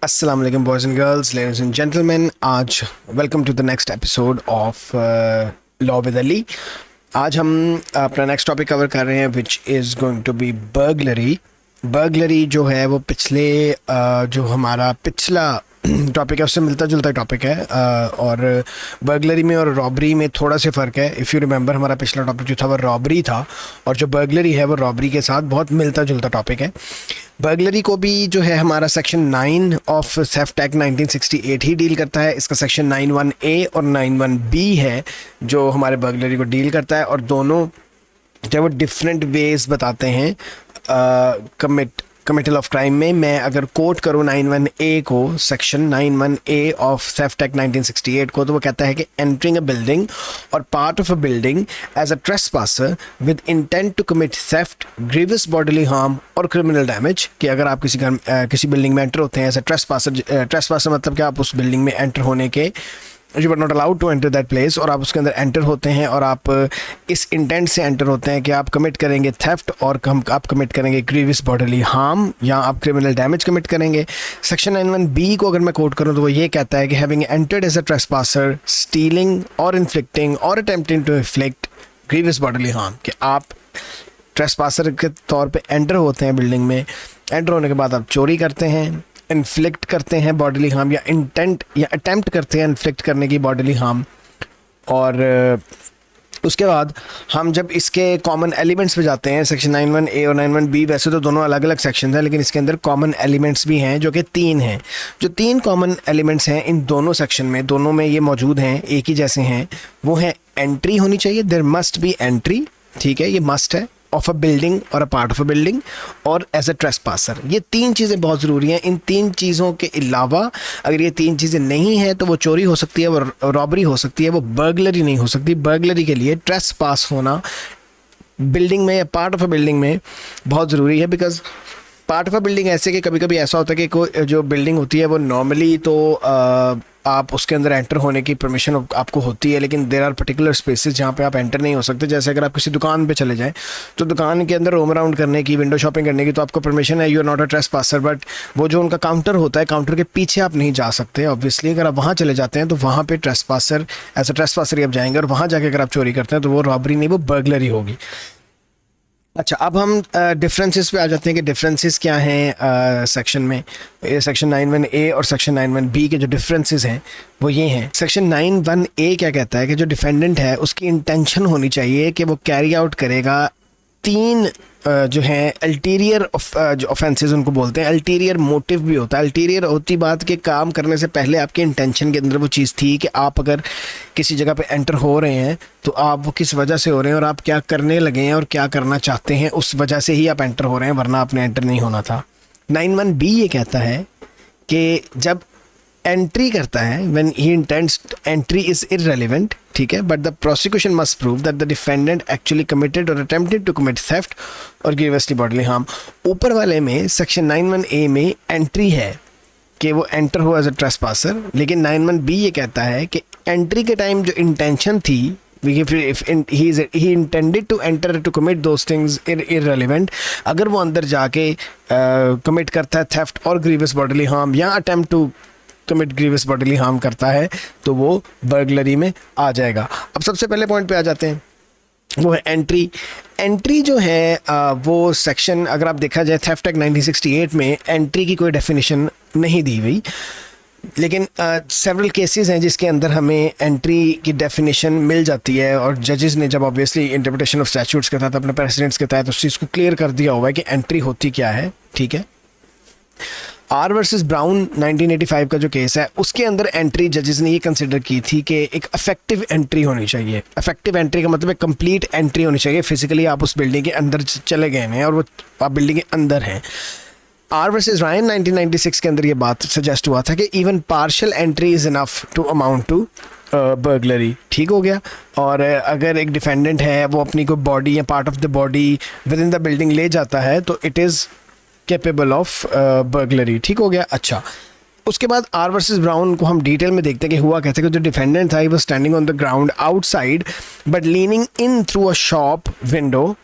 अस्सलाम वालेकुम boys and girls, ladies and gentleman. आज welcome to the next episode of law with Ali. आज हम अपना नेक्स्ट टॉपिक कवर कर रहे हैं which is going to be burglary. Burglary जो है वो पिछले जो हमारा पिछला टॉपिक है उससे मिलता जुलता टॉपिक है, और बर्गलरी में और रॉबरी में थोड़ा सा फ़र्क है। इफ़ यू रिमेंबर, हमारा पिछला टॉपिक जो था वो रॉबरी था और जो बर्गलरी है वो रॉबरी के साथ बहुत मिलता जुलता टॉपिक है। बर्गलरी को भी जो है हमारा सेक्शन 9 ऑफ सेफ्ट एक्ट 1968 ही डील करता है। इसका सेक्शन 91A और 91B है जो हमारे बर्गलरी को डील करता है, और दोनों जो वो डिफरेंट वेज बताते हैं कमिटल ऑफ क्राइम में। मैं अगर कोट करूँ 91A को, section 91A of theft act 1968 को, तो वो कहता है कि entering a building or part of a building as a trespasser with intent to commit theft, grievous bodily harm or criminal damage. कि अगर आप किसी बिल्डिंग में एंटर होते हैं एज अ ट्रेसपासर मतलब कि आप उस बिल्डिंग में एंटर होने के you are not allowed to enter that place, और आप उसके अंदर एंटर होते हैं और आप इस इंटेंट से एंटर होते हैं कि आप कमिट करेंगे थेफ्ट और आप कमिट करेंगे ग्रीवियस बॉडीली हार्म या आप क्रिमिनल डैमेज कमिट करेंगे। सेक्शन 91B को अगर मैं कोट करूं तो वो ये कहता है कि having entered as a trespasser, stealing or inflicting or attempting to inflict grievous bodily harm. कि आप ट्रेसपासर के तौर पे एंटर होते हैं बिल्डिंग में, एंटर होने के बाद आप चोरी करते हैं, इन्फ्लिक्ट करते हैं बॉडीली हार्म या इंटेंट या अटेम्प्ट करते हैं इन्फ्लिक्ट करने की बॉडीली हार्म। और उसके बाद हम जब इसके कॉमन एलिमेंट्स पे जाते हैं, सेक्शन 91A और 91B, वैसे तो दोनों अलग अलग सेक्शन हैं लेकिन इसके अंदर कॉमन एलिमेंट्स भी हैं जो कि 3 हैं। जो 3 कॉमन एलिमेंट्स हैं इन दोनों सेक्शन में, दोनों में ये मौजूद हैं, एक ही जैसे हैं। वो है एंट्री होनी चाहिए, देयर मस्ट बी एंट्री, ठीक है, ये मस्ट है, ऑफ अ बिल्डिंग और अ पार्ट ऑफ अ बिल्डिंग, और एज अ ट्रेसपासर। ये 3 चीज़ें बहुत ज़रूरी हैं। इन 3 चीज़ों के अलावा अगर ये 3 चीज़ें नहीं हैं तो वो चोरी हो सकती है, वो रॉबरी हो सकती है, वो बर्गलरी नहीं हो सकती। बर्गलरी के लिए ट्रेसपास होना बिल्डिंग में या पार्ट ऑफ अ बिल्डिंग में बहुत ज़रूरी है। Because part of a building ऐसे कि कभी कभी ऐसा होता है कि कोई जो बिल्डिंग होती है वो नॉर्मली तो आप उसके अंदर एंटर होने की परमिशन आपको होती है, लेकिन देर आर पर्टिकुलर स्पेसेस जहाँ पे आप एंटर नहीं हो सकते। जैसे अगर आप किसी दुकान पे चले जाएं तो दुकान के अंदर रोम अराउंड करने की, विंडो शॉपिंग करने की तो आपको परमिशन है, you are not a trespasser. But वो जो उनका काउंटर होता है, काउंटर के पीछे आप नहीं जा सकते ऑब्वियसली। अगर आप वहाँ चले जाते हैं तो वहाँ पे ट्रेसपासर, एज अ ट्रेसपासर आप जाएंगे, और वहाँ जाके अगर आप चोरी करते हैं तो वो रॉबरी नहीं, वो बर्गलरी होगी। अच्छा, अब हम डिफरेंसेस पे आ जाते हैं कि डिफरेंसेस क्या हैं सेक्शन में। सेक्शन 91A और सेक्शन 91B के जो डिफरेंसेस हैं वो ये हैं। सेक्शन 91A क्या कहता है कि जो डिफेंडेंट है उसकी इंटेंशन होनी चाहिए कि वो कैरी आउट करेगा 3 जो हैं अल्टीरियर जो ऑफेंसेस उनको बोलते हैं। अल्टीरियर मोटिव भी होता है। अल्टीरियर होती बात के काम करने से पहले आपके इंटेंशन के अंदर वो चीज़ थी कि आप अगर किसी जगह पे एंटर हो रहे हैं तो आप वो किस वजह से हो रहे हैं और आप क्या करने लगे हैं और क्या करना चाहते हैं, उस वजह से ही आप एंटर हो रहे हैं, वरना आपने एंटर नहीं होना था। 91B ये कहता है कि जब एंट्री करता है, when he intends entry is irrelevant, ठीक है, but the prosecution must prove that the defendant actually committed और अटेम्प्टेड टू कमिट थेफ्ट और ग्रीवियसली बॉडीली हार्म। ऊपर वाले में सेक्शन 91A में एंट्री है कि वो एंटर हो एज अ ट्रेसपासर, लेकिन 91B ये कहता है कि एंट्री के टाइम जो इंटेंशन थी, if he intended to enter to commit those things irrelevant, अगर वो अंदर जाके कमिट करता है थेफ्ट और ग्रीवियस बॉडीली हार्म या attempt to commit grievous bodily harm करता है तो वो बर्गलरी में आ जाएगा। अब सबसे पहले पॉइंट पे आ जाते हैं, वो है एंट्री। एंट्री जो है वो सेक्शन, अगर आप देखा जाए थेफ्ट एक्ट 1968 में एंट्री की कोई डेफिनेशन नहीं दी हुई, लेकिन सेवरल केसेस हैं जिसके अंदर हमें एंट्री की डेफिनेशन मिल जाती है, और जजेस ने जब ऑब्वियसली इंटरप्रिटेशन ऑफ स्टैट्यूट्स के तहत, अपने प्रेसिडेंट्स के तहत उस चीज़ को क्लियर कर दिया हुआ है कि एंट्री होती क्या है, ठीक है। आर वर्सेस ब्राउन 1985 का जो केस है उसके अंदर एंट्री जजेस ने ये कंसिडर की थी कि एक इफेक्टिव एंट्री होनी चाहिए। इफेक्टिव एंट्री का मतलब एक कंप्लीट एंट्री होनी चाहिए, फिजिकली आप उस बिल्डिंग के अंदर चले गए हैं और वो आप बिल्डिंग के अंदर हैं। आर वर्सेस रायन 1996 के अंदर ये बात सजेस्ट हुआ था कि even partial entry is enough to amount to burglary, ठीक हो गया। और अगर एक डिफेंडेंट है वो अपनी कोई बॉडी या part of the body with in the building ले जाता है तो it is capable of burglary, ठीक हो गया। अच्छा, उसके बाद आर वर्सेस ब्राउन को हम डिटेल में देखते हैं कि हुआ कहते हैं कि जो डिफेंडेंट था, he was standing on the ground outside but leaning in through a shop window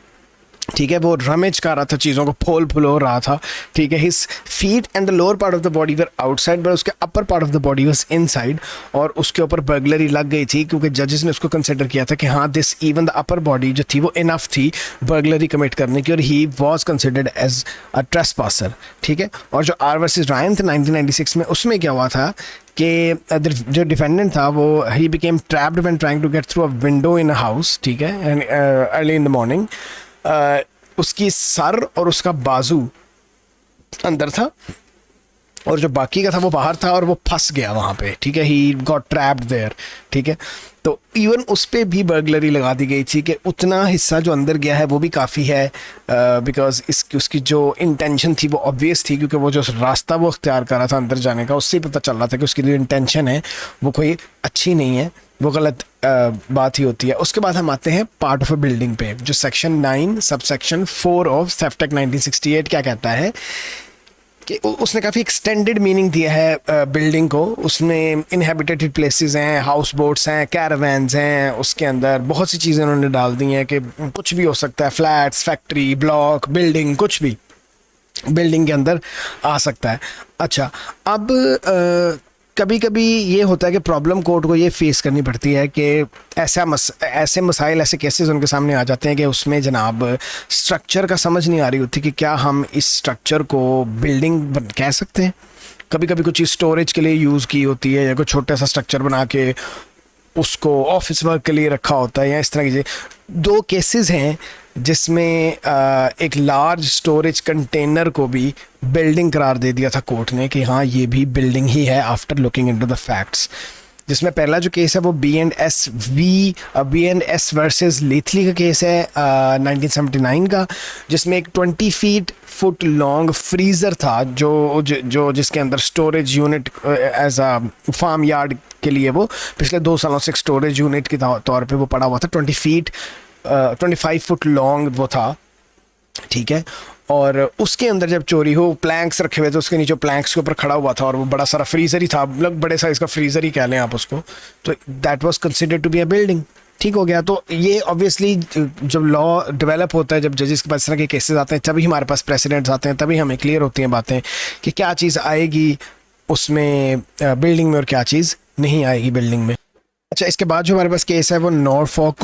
ठीक है, वो रमेज कर रहा था, चीज़ों को फोल फुलो रहा था, ठीक है। His feet and the lower part of the body were outside but उसके upper part of the body was inside, और उसके ऊपर बर्गलरी लग गई थी क्योंकि जजेस ने उसको कंसिडर किया था कि हाँ this even the upper body जो थी वो इनफ थी बर्गलरी कमिट करने की, और he was considered as a trespasser, ठीक है। और जो आर वर्सेस रायन थे 1996 में, उसमें क्या हुआ था कि जो डिफेंडेंट था वो ही became trapped when trying to get through a window in a house, ठीक है, and early in the morning. उसकी सर और उसका बाजू अंदर था और जो बाकी का था वो बाहर था, और वो फंस गया वहाँ पे, ठीक है। ही गॉट ट्रैप्ड देयर, ठीक है। तो इवन उस पर भी बर्गलरी लगा दी गई थी कि उतना हिस्सा जो अंदर गया है वो भी काफ़ी है, बिकॉज उसकी जो इंटेंशन थी वो ऑब्वियस थी, क्योंकि वो जो रास्ता वो अख्तियार कर रहा था अंदर जाने का, उससे पता चल रहा था कि उसकी जो इंटेंशन है वो कोई अच्छी नहीं है, वो गलत बात ही होती है। उसके बाद हम आते हैं पार्ट ऑफ अ बिल्डिंग पे, जो section 9 sub section 4 of theft act 1968 क्या कहता है कि उसने काफ़ी एक्सटेंडेड मीनिंग दिया है बिल्डिंग को। उसमें इनहेबिटेड प्लेसेस हैं, हाउस बोट्स हैं, कैरावैन्स हैं, उसके अंदर बहुत सी चीज़ें उन्होंने डाल दी हैं कि कुछ भी हो सकता है, फ्लैट्स, फैक्ट्री, ब्लॉक, बिल्डिंग, कुछ भी बिल्डिंग के अंदर आ सकता है। अच्छा, अब कभी कभी ये होता है कि प्रॉब्लम कोर्ट को ये फेस करनी पड़ती है कि ऐसे मसाइल, ऐसे केसेस उनके सामने आ जाते हैं कि उसमें जनाब स्ट्रक्चर का समझ नहीं आ रही होती कि क्या हम इस स्ट्रक्चर को बिल्डिंग कह सकते हैं। कभी कभी कुछ चीज़ स्टोरेज के लिए यूज़ की होती है, या कोई छोटा सा स्ट्रक्चर बना के उसको ऑफिस वर्क के लिए रखा होता है, या इस तरह की चीज़। 2 केसेस हैं जिसमें एक लार्ज स्टोरेज कंटेनर को भी बिल्डिंग करार दे दिया था कोर्ट ने कि हाँ ये भी बिल्डिंग ही है after looking into the facts. जिसमें पहला जो केस है वो बी एंड एस वर्सेस लेथली का केस है 1979 का, जिसमें एक 20 फुट लॉन्ग फ्रीज़र था जो जिसके अंदर storage unit as a farm yard के लिए वो पिछले 2 सालों से स्टोरेज यूनिट के तौर पे वो पड़ा हुआ था। 25 फुट लॉन्ग वो था, ठीक है। और उसके अंदर जब चोरी हो, प्लैंक्स रखे हुए थे उसके नीचे, प्लैंक्स के ऊपर खड़ा हुआ था, और वो बड़ा सारा फ्रीज़र ही था, मतलब बड़े साइज़ का फ्रीज़र ही कह लें आप उसको, तो that was considered to be a building, ठीक हो गया। तो ये ऑब्वियसली जब लॉ डेवलप होता है, जब जजेस के पास इस तरह के केसेस आते हैं, तभी हमारे पास प्रेसिडेंट्स आते हैं, तभी हमें क्लियर होती हैं बातें कि क्या चीज़ आएगी उसमें बिल्डिंग में और क्या चीज़ नहीं आएगी बिल्डिंग में। अच्छा, इसके बाद जो हमारे पास केस है वो नॉरफॉक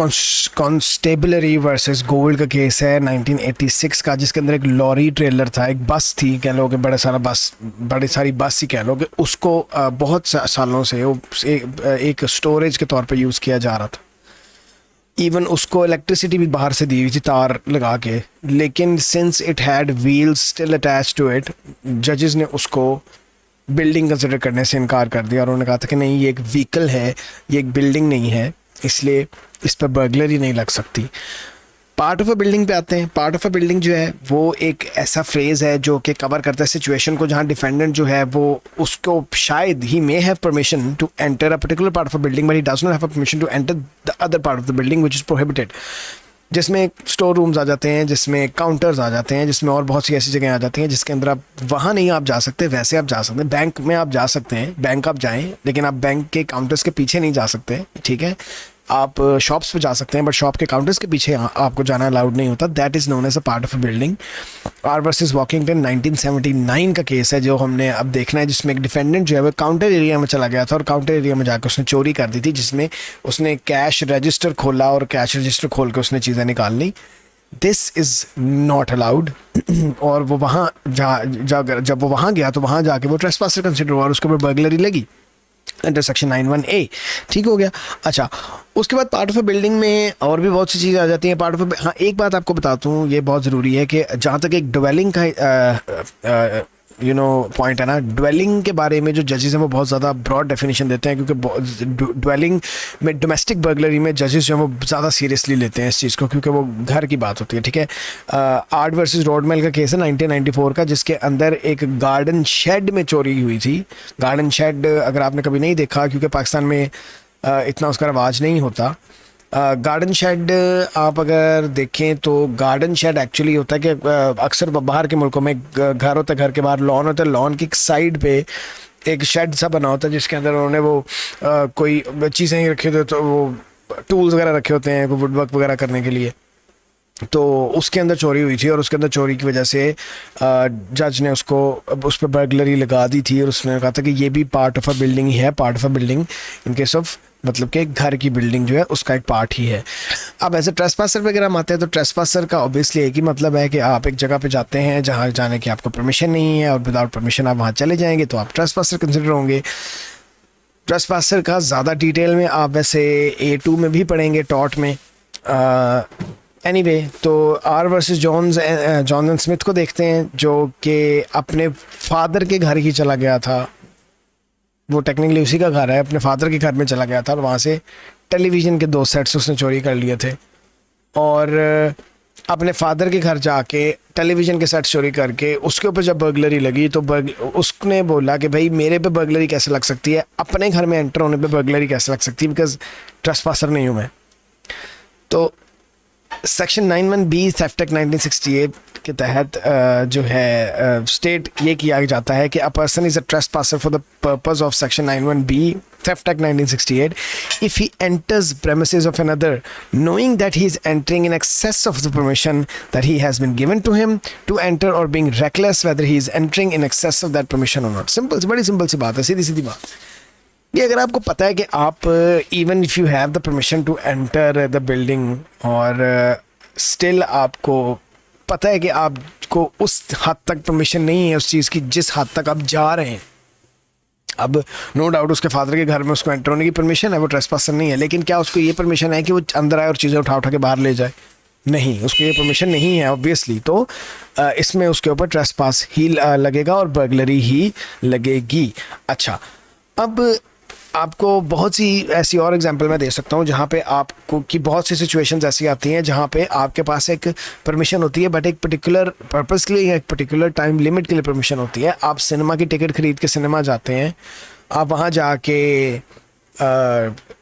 कॉन्स्टेबलरी वर्सेस गोल्ड का केस है 1986 का, जिसके अंदर एक लॉरी ट्रेलर था, एक बस थी कह लो कि बड़ी सारी बस ही कह लो कि उसको बहुत सालों से एक स्टोरेज के तौर पे यूज़ किया जा रहा था। इवन उसको इलेक्ट्रिसिटी भी बाहर से दी हुई थी तार लगा के, लेकिन since it had wheels still attach to it, जजेस ने उसको बिल्डिंग कंसिडर करने से इनकार कर दिया, और उन्होंने कहा था कि नहीं ये एक व्हीकल है, ये एक बिल्डिंग नहीं है, इसलिए इस पर बर्गलरी नहीं लग सकती। पार्ट ऑफ अ बिल्डिंग पे आते हैं। पार्ट ऑफ अ बिल्डिंग जो है वो एक ऐसा फ्रेज़ है जो कि कवर करता है सिचुएशन को जहाँ डिफेंडेंट जो है वो उसको शायद he may have permission to enter a particular part of a building but he does not have a permission to enter the other part of the building which is prohibited, जिसमें store rooms आ जाते हैं, जिसमें counters आ जाते हैं, जिसमें और बहुत सी ऐसी जगह आ जाती हैं जिसके अंदर आप वहाँ नहीं आप जा सकते, वैसे आप जा सकते हैं। बैंक में आप जा सकते हैं, बैंक आप जाएं, लेकिन आप बैंक के काउंटर्स के पीछे नहीं जा सकते, ठीक है। आप शॉप्स पे जा सकते हैं बट शॉप के काउंटर्स के पीछे आपको जाना अलाउड नहीं होता। That is known as a part of a building. R versus Walkington 1979 का केस है जो हमने अब देखना है, जिसमें एक डिफेंडेंट जो है वो काउंटर एरिया में चला गया था और काउंटर एरिया में जाकर उसने चोरी कर दी थी, जिसमें उसने कैश रजिस्टर खोला और कैश रजिस्टर खोल के उसने चीज़ें निकाल ली। This is not allowed. और वो वहाँ जब वो वहाँ गया तो वहाँ जाके वो ट्रेसपासर कंसिडर हुआ और उसके ऊपर बर्गलरी लगी अंडर सेक्शन 91A, ठीक हो गया। अच्छा, उसके बाद पार्ट ऑफ अ बिल्डिंग में और भी बहुत सी चीज़ें आ जाती हैं। पार्ट ऑफ हाँ, एक बात आपको बताता हूँ, ये बहुत ज़रूरी है कि जहाँ तक एक ड्वेलिंग का पॉइंट है ना, ड्वेलिंग के बारे में जो जजेस हैं वो बहुत ज़्यादा ब्रॉड डेफिनेशन देते हैं, क्योंकि ड्वेलिंग में डोमेस्टिक बर्गलरी में जजेस जो हैं वो ज़्यादा सीरियसली लेते हैं इस चीज़ को, क्योंकि वो घर की बात होती है, ठीक है। आर्ट वर्सेस रोडमेल का केस है 1994 का, जिसके अंदर एक गार्डन शेड में चोरी हुई थी। गार्डन शेड अगर आपने कभी नहीं देखा, क्योंकि पाकिस्तान में इतना उसका रवाज नहीं होता। गार्डन शेड आप अगर देखें तो गार्डन शेड एक्चुअली होता है कि अक्सर बाहर के मुल्कों में घर होता है, घर के बाहर लॉन होता है, लॉन की साइड पे एक शेड सा बना होता है जिसके अंदर उन्होंने वो कोई चीज़ें रखी होती है, तो वो टूल्स वगैरह रखे होते हैं वुड वर्क वगैरह करने के लिए। तो उसके अंदर चोरी हुई थी और उसके अंदर चोरी की वजह से जज ने उसको उस पर बर्गलरी लगा दी थी और उसने कहा था कि ये भी पार्ट ऑफ अ बिल्डिंग ही है, part of a building in case of मतलब कि घर की बिल्डिंग जो है उसका एक पार्ट ही है। अब ऐसे ट्रेसपासर वगैरह हम आते हैं तो ट्रेसपासर का ऑब्वियसली एक ही मतलब है कि आप एक जगह पे जाते हैं जहाँ जाने की आपको परमिशन नहीं है और विदाउट परमिशन आप वहाँ चले जाएंगे तो आप ट्रेसपासर कंसिडर होंगे। ट्रेसपासर का ज़्यादा डिटेल में आप वैसे A2 में भी पढ़ेंगे टॉट में। एनीवे तो आर वर्सेस जॉनसन स्मिथ को देखते हैं जो कि अपने फादर के घर ही चला गया था। वो टेक्निकली उसी का घर है, अपने फादर के घर में चला गया था और वहाँ से टेलीविज़न के 2 सेट्स उसने चोरी कर लिए थे और अपने फादर के घर जाके टेलीविज़न के सेट चोरी करके उसके ऊपर जब बर्गलरी लगी तो उसने बोला कि भाई मेरे पे बर्गलरी कैसे लग सकती है, अपने घर में एंटर होने पे बर्गलरी कैसे लग सकती है, बिकॉज ट्रेसपासर नहीं हूँ मैं। तो सेक्शन 91B थेफ्ट एक्ट 1968 के तहत जो है स्टेट ये किया जाता है कि a person is a trespasser for the purpose of section 91B theft act 1968 if he enters premises of another knowing that he is entering in excess of the permission that he has been given to him to enter or being reckless whether he is entering in excess of that permission or not। Simple, बड़ी simple सी बात है, सीधी सीधी बात। ये अगर आपको पता है कि आप even if you have the permission to enter the building और स्टिल आपको पता है कि आपको उस हद तक परमिशन नहीं है उस चीज़ की जिस हद तक आप जा रहे हैं। अब नो डाउट उसके फादर के घर में उसको एंटर होने की परमिशन है, वो ट्रेसपासर नहीं है, लेकिन क्या उसको ये परमिशन है कि वो अंदर आए और चीज़ें उठा उठा के बाहर ले जाए? नहीं, उसको ये परमिशन नहीं है ऑब्वियसली। तो इसमें उसके ऊपर ट्रेसपास ही लगेगा और बर्गलरी ही लगेगी। अच्छा, अब आपको बहुत सी ऐसी और एग्जांपल मैं दे सकता हूँ जहाँ पे आपको की बहुत सी सिचुएशंस ऐसी आती हैं जहाँ पे आपके पास एक परमिशन होती है बट एक पर्टिकुलर पर्पस के लिए या एक पर्टिकुलर टाइम लिमिट के लिए परमिशन होती है। आप सिनेमा की टिकट खरीद के सिनेमा जाते हैं, आप वहाँ जाके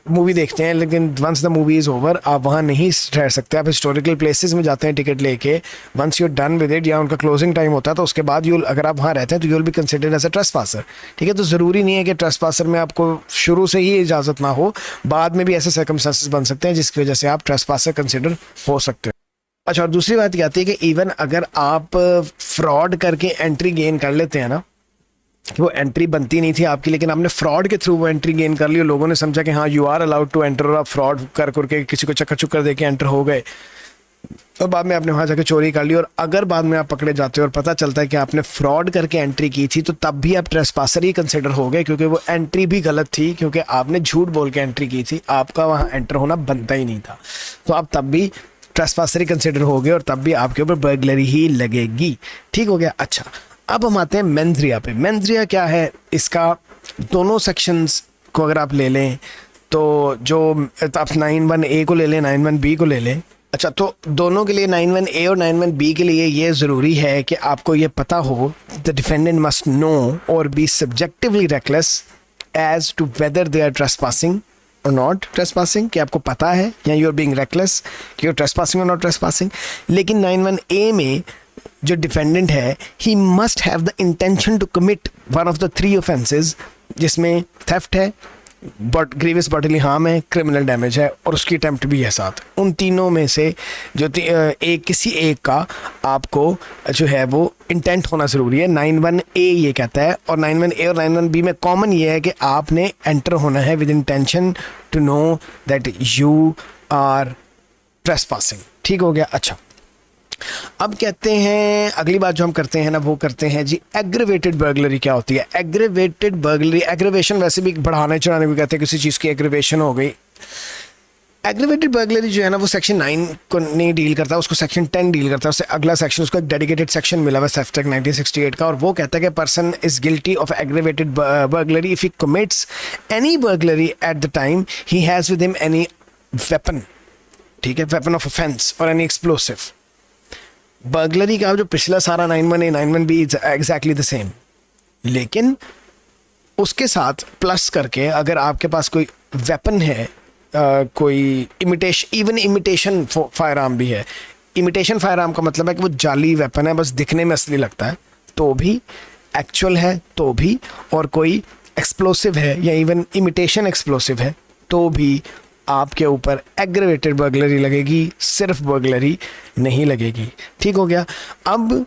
मूवी देखते हैं, लेकिन once the movie is over आप वहाँ नहीं रह सकते। आप हिस्टोरिकल प्लेसेस में जाते हैं टिकट लेके, once you done with it या उनका क्लोजिंग टाइम होता है तो उसके बाद अगर आप वहाँ रहते हैं तो you will be considered as a trespasser. ठीक है, तो ज़रूरी नहीं है कि ट्रेसपासर में आपको शुरू से ही इजाज़त ना हो, बाद में भी ऐसे सर्कमस्टेंसेस बन सकते हैं जिसकी वजह से आप ट्रेसपासर कंसिडर हो सकते हो। अच्छा, और दूसरी बात ये आती है कि इवन अगर आप फ्रॉड करके एंट्री गेन कर लेते हैं ना, वो एंट्री बनती नहीं थी आपकी लेकिन आपने फ्रॉड के थ्रू वो एंट्री गेन कर ली और लोगों ने समझा कि हाँ you are allowed to enter, और आप फ्रॉड कर करके किसी को चक्कर चुक्कर दे के एंटर हो गए और बाद में आपने वहाँ जाकर चोरी कर ली, और अगर बाद में आप पकड़े जाते हो और पता चलता है कि आपने फ्रॉड करके एंट्री की थी तो तब भी आप ट्रेसपासर ही कंसिडर हो गए, क्योंकि वो एंट्री भी गलत थी, क्योंकि आपने झूठ बोल के एंट्री की थी, आपका वहाँ एंटर होना बनता ही नहीं था। तो आप तब भी ट्रेसपासर ही कंसिडर हो गए और तब भी आपके ऊपर बर्गलरी ही लगेगी। ठीक हो गया। अच्छा, अब हम आते हैं मेंस पे। मेंस क्या है, इसका दोनों सेक्शंस को अगर आप ले लें तो जो आप 91A को ले लें, 91B को ले लें। अच्छा, तो दोनों के लिए 91A और 91B के लिए ये ज़रूरी है कि आपको ये पता हो द डिफेंडेंट मस्ट नो और be subjectively reckless as to whether they are trespassing और नॉट ट्रेसपासिंग, कि आपको पता है या यू आर बीइंग रेकलेस कि यू आर ट्रेसपासिंग और नॉट ट्रेसपासिंग। लेकिन 91A में जो डिफेंडेंट है he must have the intention to commit one of the 3 offences, जिसमें थेफ्ट है, बट ग्रीवियस बॉडीली हार्म है, क्रिमिनल डैमेज है और उसकी अटेम्प्ट भी है साथ। उन तीनों में से जो किसी एक का आपको जो है वो इंटेंट होना ज़रूरी है। 91A ये कहता है, और 91A और 91B में कॉमन ये है कि आपने एंटर होना है with intention to know that you are trespassing. ठीक हो गया। अच्छा, अब कहते हैं अगली बात जो हम करते हैं ना वो करते हैं जी एग्रीवेटेड बर्गलरी क्या होती है। एग्रीवेटेड बर्गलरी, एग्रीवेशन वैसे भी बढ़ाने चढ़ाने को कहते हैं, किसी चीज़ की एग्रीवेशन हो गई। एग्रीवेटेड बर्गलरी जो है ना वो सेक्शन 9 को नहीं डील करता, उसको सेक्शन 10 डील करता है। उससे अगला सेक्शन, उसको एक डेडिकेटेड सेक्शन मिला हुआ थेफ्ट एक्ट 1968 का, और वो कहता है कि person is guilty of aggravated burglary if he commits any burglary at the time he has with him any weapon. ठीक है, वेपन ऑफ ऑफेंस और एनी एक्सप्लोसिव। बर्गलरी का जो पिछला सारा 91A 91B is exactly the same, लेकिन उसके साथ प्लस करके अगर आपके पास कोई वेपन है, कोई इमिटेशन फायर आर्म भी है। इमिटेशन फायर आर्म का मतलब है कि वो जाली वेपन है, बस दिखने में असली लगता है तो भी, एक्चुअल है तो भी, और कोई एक्सप्लोसिव है या इवन इमिटेशन एक्सप्लोसिव है तो भी आपके ऊपर एग्रेवेटेड बर्गलरी लगेगी, सिर्फ बर्गलरी नहीं लगेगी। ठीक हो गया। अब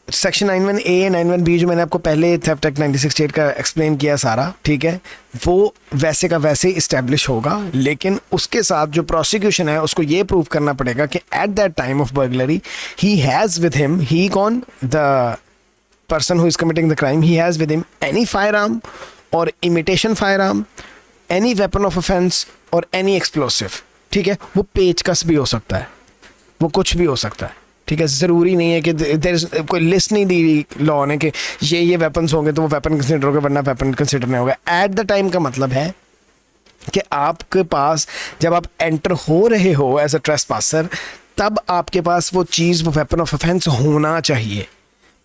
सेक्शन 91A 91B जो मैंने आपको पहले थेफ्ट एक्ट 1968 का एक्सप्लेन किया सारा, ठीक है, वो वैसे का वैसे इस्टेब्लिश होगा, लेकिन उसके साथ जो प्रोसिक्यूशन है उसको ये प्रूव करना पड़ेगा कि at that time of burglary he has with him, he कौन, the person who is committing the crime, he has with him any firearm or imitation firearm, any weapon of offense or any explosive। ठीक है, वो पेचकस भी हो सकता है, वो कुछ भी हो सकता है। ठीक है, ज़रूरी नहीं है कि कोई लिस्ट नहीं दी लॉ ने कि ये वेपन्स होंगे तो वो वेपन कंसिडर होगा, वरना वेपन कंसिडर नहीं होगा। एट द टाइम का मतलब है कि आपके पास जब आप एंटर हो रहे हो एज अ ट्रेसपासर, तब आपके पास वो चीज़, वो वेपन ऑफ ऑफेंस होना चाहिए।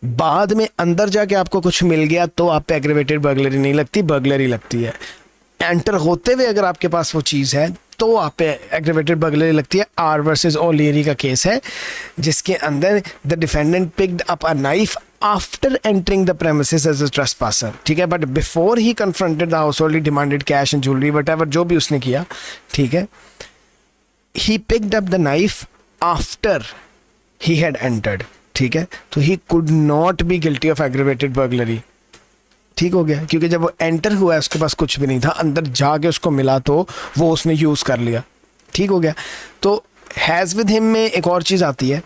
बाद में अंदर जाके आपको कुछ मिल गया तो आप पे एग्रेवेटेड बर्गलरी नहीं लगती, बर्गलरी लगती है। एंटर होते हुए अगर आपके पास वो चीज़ है तो आप पे एग्रेवेटेड बर्गलरी लगती है। आर वर्सेस ओलियरी का केस है जिसके अंदर the defendant picked up a knife after entering the premises as a trespasser. ठीक है, but before he confronted the household, he demanded cash and jewellery, whatever जो भी उसने किया। ठीक है, he picked up the knife after he had entered. ठीक है, तो he could not be guilty of aggravated burglary. ठीक हो गया, क्योंकि जब वो एंटर हुआ है उसके पास कुछ भी नहीं था, अंदर जाके उसको मिला तो वो उसने यूज़ कर लिया। ठीक हो गया। तो हैज़ विद हिम में एक और चीज़ आती है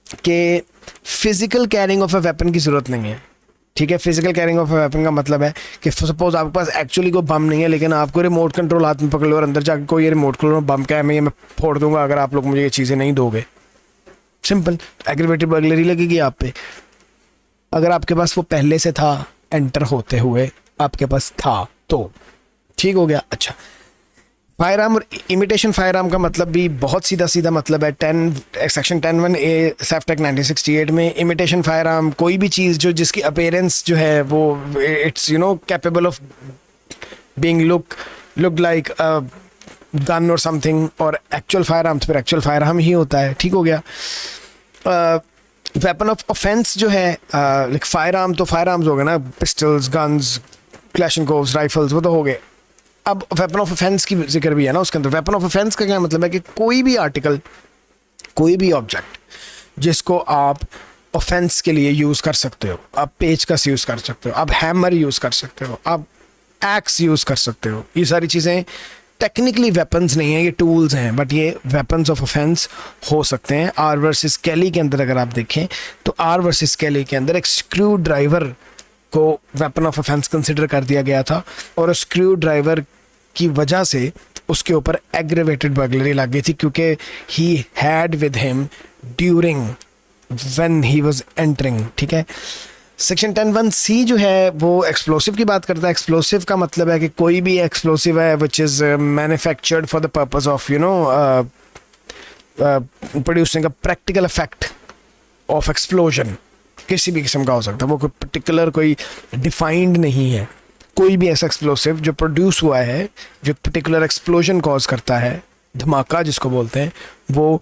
कि physical carrying of a weapon की ज़रूरत नहीं है। ठीक है, physical carrying of a weapon का मतलब है कि सपोज आपके पास एक्चुअली कोई बम नहीं है, लेकिन आपको रिमोट कंट्रोल हाथ में पकड़ लो और अंदर जाके कोई ये रिमोट कंट्रोल बम का है, मैं फोड़ दूंगा अगर आप लोग मुझे ये चीज़ें नहीं दोगे। सिंपल, एग्रेवेटेड बर्गलरी लगेगी आप पे। अगर आपके पास वो पहले से था, एंटर होते हुए आपके पास था तो ठीक हो गया। अच्छा, फायर आर्म और इमिटेशन फायर आर्म का मतलब भी बहुत सीधा सीधा मतलब है। सेक्शन 10(1)A थेफ्ट एक्ट 1968 में इमिटेशन फायर आर्म कोई भी चीज़ जो जिसकी अपीयरेंस जो है वो it's capable of being look like gun और समथिंग, और एक्चुअल फायर आर्म तो फिर एक्चुअल फायर आर्म ही होता है। ठीक हो गया। वेपन ऑफ ऑफेंस जो है, लाइक फायर आर्म तो फायर आर्म्स हो गए ना, पिस्टल्स, गन्स, क्लैशनकोव्स, राइफल्स, वो तो हो गए। अब वेपन ऑफ ऑफेंस की जिक्र भी है ना उसके अंदर। वेपन ऑफ ऑफेंस का क्या मतलब है कि कोई भी आर्टिकल, कोई भी ऑब्जेक्ट जिसको आप ऑफेंस के लिए यूज़ कर सकते हो। आप पेचकस यूज़ कर सकते हो, आप हैमर यूज़ कर सकते हो, आप एक्स यूज़ कर सकते हो। ये सारी चीज़ें टेक्निकली वेपन्स नहीं है, ये टूल्स हैं, बट ये वेपन्स ऑफ ऑफेंस हो सकते हैं। आर वर्सेस केली के अंदर अगर आप देखें तो आर वर्सेस केली के अंदर एक स्क्रू ड्राइवर को वेपन ऑफ ऑफेंस कंसिडर कर दिया गया था, और उस स्क्रू ड्राइवर की वजह से उसके ऊपर एग्रेवेटेड बर्गलरी लग गई थी, क्योंकि he had with him during when he was entering. ठीक है। सेक्शन 10(1)C जो है वो एक्सप्लोसिव की बात करता है। एक्सप्लोसिव का मतलब है कि कोई भी एक्सप्लोसिव है which is manufactured for the purpose of producing a practical effect of explosion. किसी भी किस्म का हो सकता है, वो कोई पर्टिकुलर कोई डिफाइंड नहीं है। कोई भी ऐसा एक्सप्लोसिव जो प्रोड्यूस हुआ है, जो पर्टिकुलर एक्सप्लोजन कॉज करता है, धमाका जिसको बोलते हैं, वो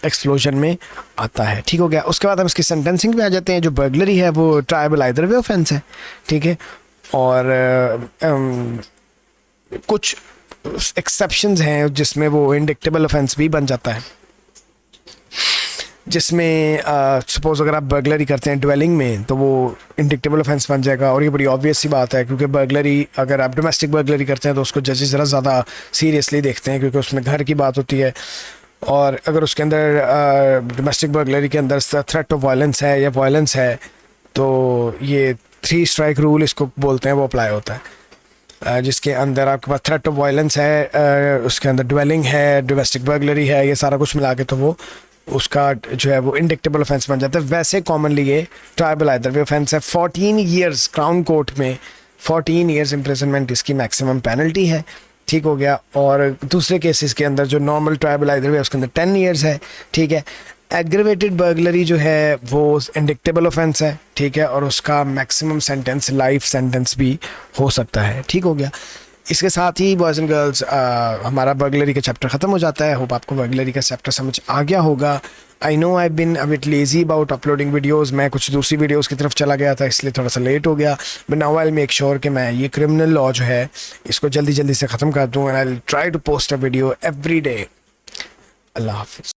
एक्सप्लोजन में आता है। ठीक हो गया। उसके बाद हम इसकी सेंटेंसिंग पे आ जाते हैं। जो बर्गलरी है वो ट्राइबल आइदर वे ऑफेंस है। ठीक है। और कुछ एक्सेप्शंस हैं जिसमें वो इंडिक्टेबल ऑफेंस भी बन जाता है, जिसमें सपोज अगर आप बर्गलरी करते हैं ड्वेलिंग में तो वो इंडिक्टेबल ऑफेंस बन जाएगा। और ये बड़ी ऑब्वियस सी बात है, क्योंकि बर्गलरी अगर आप डोमेस्टिक बर्गलरी करते हैं तो उसको जजेस ज़रा ज़्यादा सीरियसली देखते हैं, क्योंकि उसमें घर की बात होती है। और अगर उसके अंदर डोमेस्टिक बर्गलरी के अंदर थ्रेट ऑफ वायलेंस है या वायलेंस है तो ये 3 स्ट्राइक रूल इसको बोलते हैं, वो अप्लाई होता है। जिसके अंदर आपके पास थ्रेट ऑफ वायलेंस है, उसके अंदर ड्वेलिंग है, डोमेस्टिक बर्गलरी है, ये सारा कुछ मिला के तो वो उसका जो है वो इंडिक्टेबल ऑफेंस बन जाता है। वैसे कॉमनली ये ट्राइबल आइदर वे ऑफेंस है। 14 ईयर्स क्राउन कोर्ट में 14 ईयर्स इम्प्रिजनमेंट इसकी मैक्सिमम पेनल्टी है। ठीक हो गया। और दूसरे केसेस के अंदर जो नॉर्मल ट्राइबल आइदर वे उसके अंदर 10 ईयर्स है। ठीक है। एग्रेवेटेड बर्गलरी जो है वो इंडिक्टेबल ऑफेंस है। ठीक है। और उसका मैक्सिमम सेंटेंस लाइफ सेंटेंस भी हो सकता है। ठीक हो गया। इसके साथ ही बॉयज़ एंड गर्ल्स हमारा बर्गलरी का चैप्टर ख़त्म हो जाता है। होप आपको बर्गलरी का चैप्टर समझ आ गया होगा। I know I been a bit lazy about uploading videos, मैं कुछ दूसरी वीडियोज़ की तरफ चला गया था इसलिए थोड़ा सा लेट हो गया, but now I will make sure कि मैं ये क्रिमिनल लॉ जो है इसको जल्दी जल्दी से ख़त्म कर दूँ, and I will try to post a video every day. अल्लाह हाफिज़।